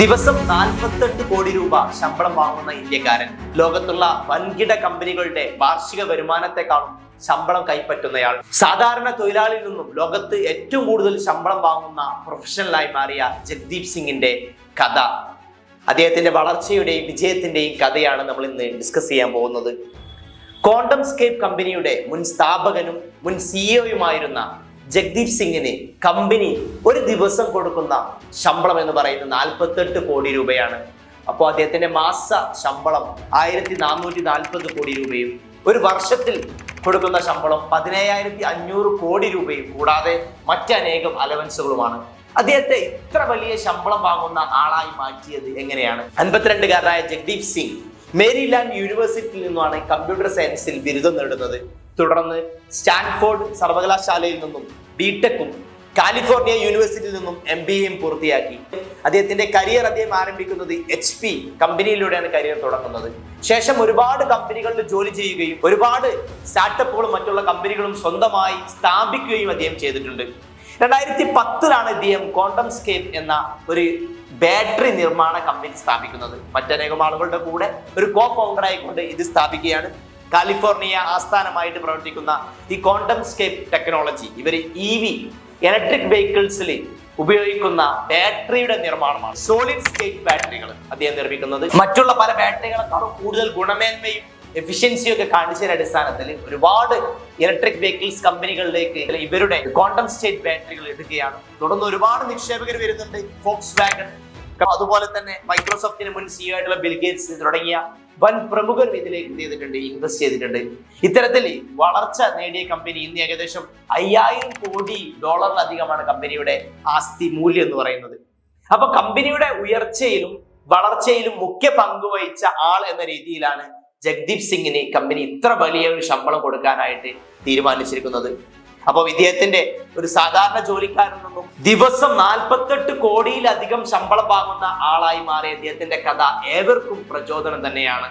ദിവസം 48 കോടി രൂപ ശമ്പളം വാങ്ങുന്ന ഇന്ത്യക്കാരൻ ലോകത്തുള്ള വൻകിട കമ്പനികളുടെ വാർഷിക വരുമാനത്തെക്കാളും ശമ്പളം കൈപ്പറ്റുന്നയാൾ. സാധാരണ തൊഴിലാളിയിൽ നിന്നും ലോകത്ത് ഏറ്റവും കൂടുതൽ ശമ്പളം വാങ്ങുന്ന പ്രൊഫഷണലായി മാറിയ ജഗ്ദീപ് സിംഗിന്റെ കഥ, അദ്ദേഹത്തിന്റെ വളർച്ചയുടെയും വിജയത്തിന്റെയും കഥയാണ് നമ്മൾ ഇന്ന് ഡിസ്കസ് ചെയ്യാൻ പോകുന്നത്. ക്വാണ്ടംസ്കേപ്പ് കമ്പനിയുടെ മുൻ സ്ഥാപകനും മുൻ സിഇഒയുമായിരുന്ന ജഗ്ദീപ് സിംഗിന് കമ്പനി ഒരു ദിവസം കൊടുക്കുന്ന ശമ്പളം എന്ന് പറയുന്നത് 48 കോടി രൂപയാണ്. അപ്പോൾ അദ്ദേഹത്തിന്റെ മാസ ശമ്പളം 1440 കോടി രൂപയും ഒരു വർഷത്തിൽ കൊടുക്കുന്ന ശമ്പളം 17,500 കോടി രൂപയും കൂടാതെ മറ്റനേകം അലവൻസുകളുമാണ്. അദ്ദേഹത്തെ ഇത്ര വലിയ ശമ്പളം വാങ്ങുന്ന ആളായി മാറ്റിയത് എങ്ങനെയാണ്? 52-കാരനായ ജഗ്ദീപ് സിംഗ് മേരിലാൻഡ് യൂണിവേഴ്സിറ്റിയിൽ നിന്നാണ് കമ്പ്യൂട്ടർ സയൻസിൽ ബിരുദം നേടുന്നത്. തുടർന്ന് സ്റ്റാൻഫോർഡ് സർവകലാശാലയിൽ നിന്നും ബിടെക്കും കാലിഫോർണിയ യൂണിവേഴ്സിറ്റിയിൽ നിന്നും MBAയും പൂർത്തിയാക്കി. അദ്ദേഹത്തിന്റെ കരിയർ അദ്ദേഹം ആരംഭിക്കുന്നത് HP കമ്പനിയിലൂടെയാണ് കരിയർ തുടങ്ങുന്നത്. ശേഷം ഒരുപാട് കമ്പനികളിൽ ജോലി ചെയ്യുകയും ഒരുപാട് സ്റ്റാർട്ടപ്പുകളും മറ്റുള്ള കമ്പനികളും സ്വന്തമായി സ്ഥാപിക്കുകയും അദ്ദേഹം ചെയ്തിട്ടുണ്ട്. 2010-ലാണ് ഇദ്ദേഹം ക്വാണ്ടംസ്കേപ്പ് എന്ന ഒരു ബാറ്ററി നിർമ്മാണ കമ്പനി സ്ഥാപിക്കുന്നത്. മറ്റനേകം ആളുകളുടെ കൂടെ ഒരു കോ ഫൗണ്ടർ ആയിക്കൊണ്ട് ഇത് സ്ഥാപിക്കുകയാണ്. കാലിഫോർണിയ ആസ്ഥാനമായിട്ട് പ്രവർത്തിക്കുന്ന ഈ ക്വാണ്ടംസ്കേപ്പ് ടെക്നോളജി ഇവർ EV ഇലക്ട്രിക് വെഹിക്കിൾസിൽ ഉപയോഗിക്കുന്ന ബാറ്ററിയുടെ നിർമ്മാണമാണ്. സോളിഡ് സ്റ്റേറ്റ് ബാറ്ററികൾ അദ്ദേഹം നിർമ്മിക്കുന്നത്. മറ്റുള്ള പല ബാറ്ററികളെക്കാളും കൂടുതൽ ഗുണമേന്മയും എഫിഷ്യൻസിയും ഒക്കെ കാണിച്ചതിന്റെ അടിസ്ഥാനത്തിൽ ഒരുപാട് ഇലക്ട്രിക് വെഹിക്കിൾസ് കമ്പനികളിലേക്ക് ഇവരുടെ ക്വാണ്ടം സ്റ്റേറ്റ് ബാറ്ററികൾ എടുക്കുകയാണ്. തുടർന്ന് ഒരുപാട് നിക്ഷേപകർ വരുന്നുണ്ട്. ഫോക്സ് വാഗൺ, അതുപോലെ തന്നെ മൈക്രോസോഫ്റ്റിന് മുൻ CEO ആയിട്ടുള്ള ബിൽ ഗേറ്റ്സ് തുടങ്ങിയ വൻ പ്രമുഖരും ഇതിലേക്ക് ഇൻവെസ്റ്റ് ചെയ്തിട്ടുണ്ട്. ഇത്തരത്തിൽ വളർച്ച നേടിയ കമ്പനി ഇന്ന് ഏകദേശം 5000 കോടി ഡോളറിലധികമാണ് കമ്പനിയുടെ ആസ്തി മൂല്യം എന്ന് പറയുന്നത്. അപ്പൊ കമ്പനിയുടെ ഉയർച്ചയിലും വളർച്ചയിലും മുഖ്യ പങ്കുവഹിച്ച ആൾ എന്ന രീതിയിലാണ് ജഗ്ദീപ് സിംഗിന് കമ്പനി ഇത്ര വലിയ ഒരു ശമ്പളം കൊടുക്കാനായിട്ട് തീരുമാനിച്ചിരിക്കുന്നത്. അപ്പോൾ ഇദ്ദേഹത്തിന്റെ ഒരു സാധാരണ ജോലിക്കാരിൽ നിന്നും ദിവസം 48 കോടിയിലധികം ശമ്പളം വാങ്ങുന്ന ആളായി മാറിയ ഇദ്ദേഹത്തിന്റെ കഥ ഏവർക്കും പ്രചോദനം തന്നെയാണ്.